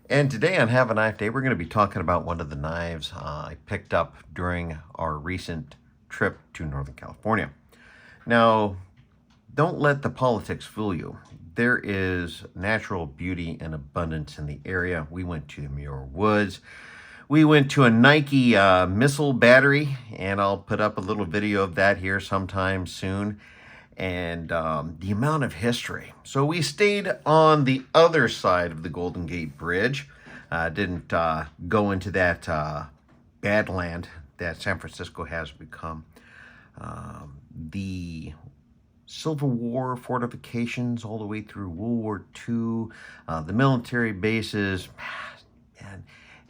And today on Have a Knife Day, we're going to be talking about one of the knives I picked up during our recent trip to Northern California. Now, don't let the politics fool you. There is natural beauty and abundance in the area. We went to the Muir Woods. We went to a Nike missile battery, and I'll put up a little video of that here sometime soon. And the amount of history. So we stayed on the other side of the Golden Gate Bridge. Didn't go into that badland that San Francisco has become. The Civil War fortifications all the way through World War II, the military bases,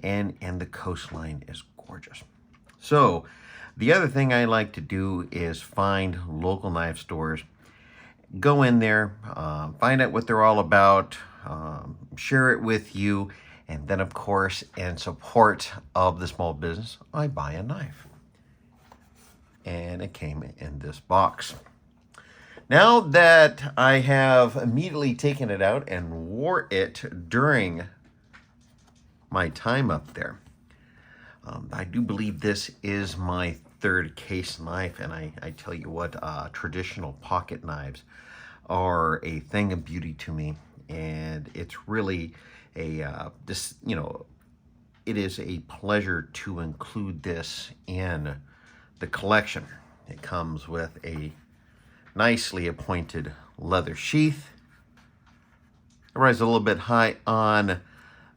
and the coastline is gorgeous. So the other thing I like to do is find local knife stores, go in there, find out what they're all about, share it with you, and then, of course, in support of the small business, I buy a knife. And it came in this box. Now that I have immediately taken it out and wore it during my time up there, I do believe this is my third case knife, and I tell you what, traditional pocket knives are a thing of beauty to me, and it's really a it is a pleasure to include this in the collection. It comes with a nicely appointed leather sheath. It rises a little bit high on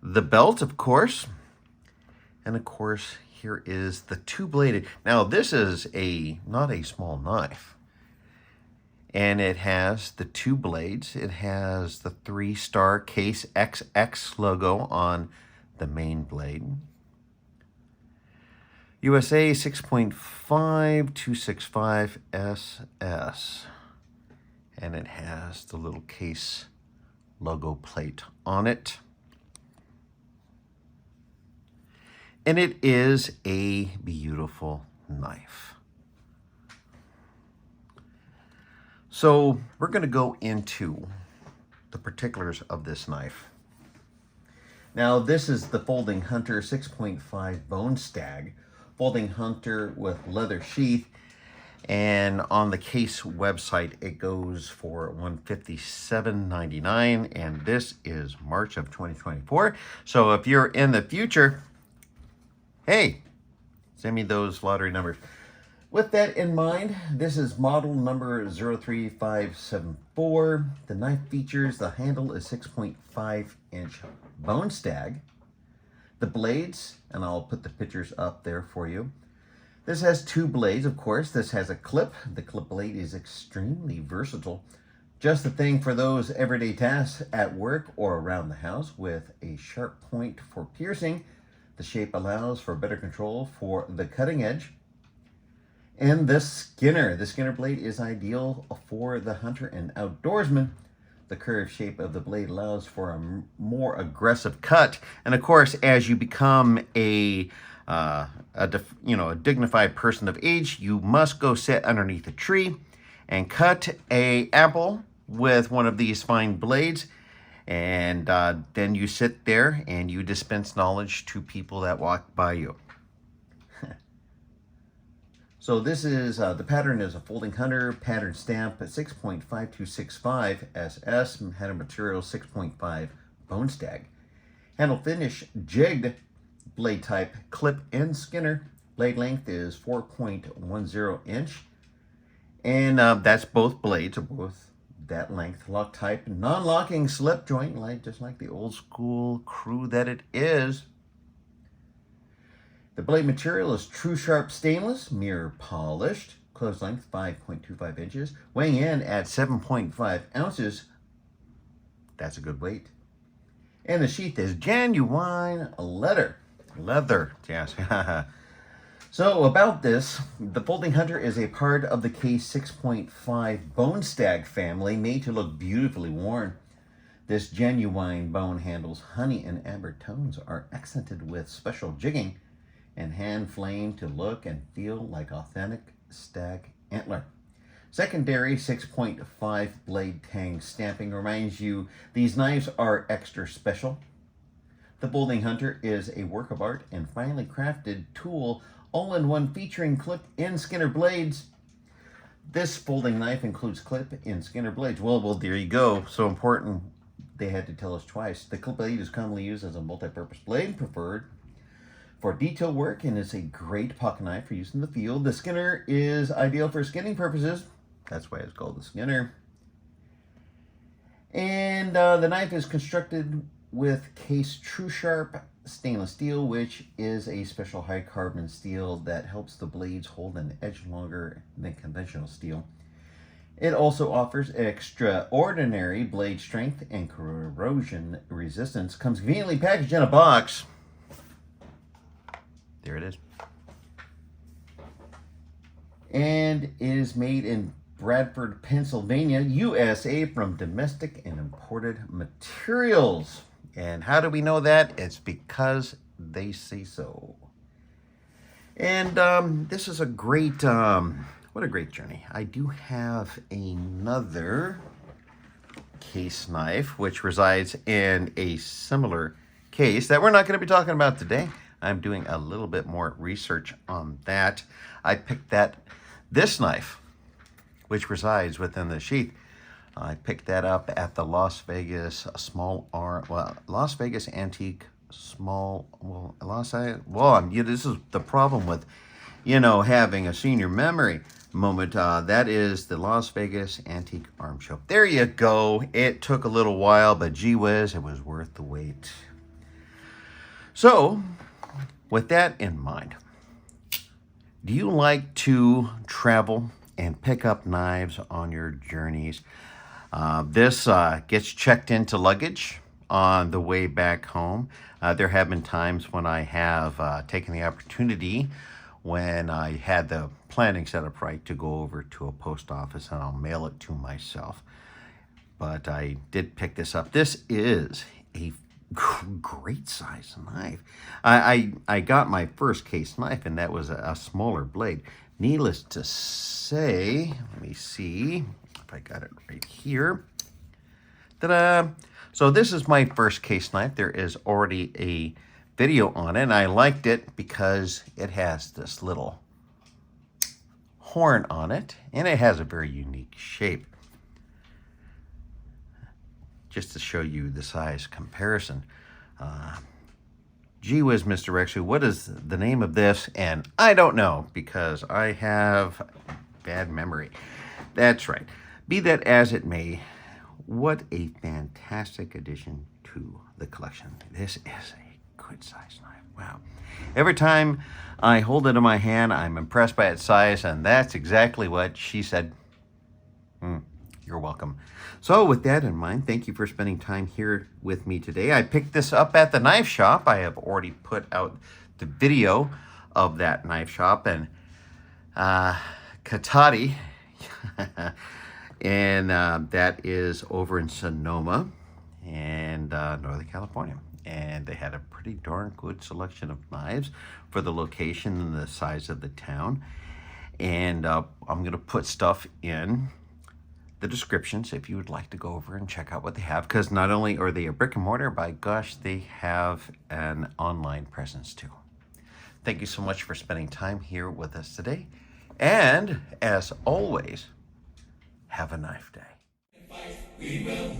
the belt, of course. And of course, here is the two-bladed. Now, this is not a small knife. And it has the two blades. It has the 3-star Case XX logo on the main blade. USA 6.5 265 SS. And it has the little Case logo plate on it. And it is a beautiful knife. So we're going to go into the particulars of this knife. Now, this is the Folding Hunter 6.5 BoneStag Folding Hunter with leather sheath. And on the Case website, it goes for $157.99. And this is March of 2024. So if you're in the future, hey, send me those lottery numbers. With that in mind, this is model number 03574. The knife features, the handle is 6.5-inch BoneStag. The blades, and I'll put the pictures up there for you. This has two blades, of course. This has a clip. The clip blade is extremely versatile. Just the thing for those everyday tasks at work or around the house, with a sharp point for piercing. The shape allows for better control for the cutting edge. And the Skinner blade is ideal for the hunter and outdoorsman. The curved shape of the blade allows for a more aggressive cut. And of course, as you become a dignified person of age, you must go sit underneath a tree and cut an apple with one of these fine blades. And then you sit there and you dispense knowledge to people that walk by you. So this is, the pattern is a Folding Hunter, pattern stamp at 6.5265 SS, handle material 6.5 BoneStag. Handle finish jigged, blade type clip and Skinner. Blade length is 4.10 inch. And that's both blades, are both that length. Lock type, non-locking slip joint, just like the old school crew that it is. The blade material is true sharp stainless, mirror polished, close length 5.25 inches, weighing in at 7.5 ounces. That's a good weight. And the sheath is genuine leather. Leather, yes. So about this, the Folding Hunter is a part of the Case 6.5 BoneStag family, made to look beautifully worn. This genuine bone handle's honey and amber tones are accented with special jigging and hand flame to look and feel like authentic stag antler. Secondary 6.5 blade tang stamping reminds you these knives are extra special. The Folding Hunter is a work of art and finely crafted tool, all in one, featuring clip and Skinner blades. This folding knife includes clip and Skinner blades. Well, there you go. So important, they had to tell us twice. The clip blade is commonly used as a multi-purpose blade, preferred for detail work, and is a great pocket knife for use in the field. The Skinner is ideal for skinning purposes. That's why it's called the Skinner. And the knife is constructed with case True Sharp stainless steel, which is a special high carbon steel that helps the blades hold an edge longer than conventional steel. It also offers extraordinary blade strength and corrosion resistance. Comes conveniently packaged in a box. There it is. And is made in Bradford, Pennsylvania, USA, from domestic and imported materials. And how do we know that? It's because they say so. And this is a great, what a great journey. I do have another case knife, which resides in a similar case that we're not going to be talking about today. I'm doing a little bit more research on that. I picked this knife, which resides within the sheath. I picked that up at the Las Vegas Las Vegas Antique this is the problem with, having a senior memory moment. That is the Las Vegas Antique Arm Show. There you go. It took a little while, but gee whiz, it was worth the wait. So, with that in mind, do you like to travel and pick up knives on your journeys? This gets checked into luggage on the way back home. There have been times when I have taken the opportunity, when I had the planning set up right, to go over to a post office and I'll mail it to myself. But I did pick this up. This is a great size knife. I got my first case knife, and that was a smaller blade. Needless to say, let me see if I got it right here. Ta-da! So this is my first case knife. There is already a video on it, and I liked it because it has this little horn on it, and it has a very unique shape. Just to show you the size comparison. Gee whiz, Mr. Rexu, what is the name of this? And I don't know, because I have bad memory. That's right. Be that as it may, what a fantastic addition to the collection. This is a good size knife. Wow. Every time I hold it in my hand, I'm impressed by its size, and that's exactly what she said. You're welcome. So with that in mind, thank you for spending time here with me today. I picked this up at the knife shop. I have already put out the video of that knife shop, and Cotati, and that is over in Sonoma and Northern California. And they had a pretty darn good selection of knives for the location and the size of the town. And I'm going to put stuff in the descriptions if you would like to go over and check out what they have, because not only are they a brick and mortar, by gosh, they have an online presence too. Thank you so much for spending time here with us today, and as always, have a knife day. We will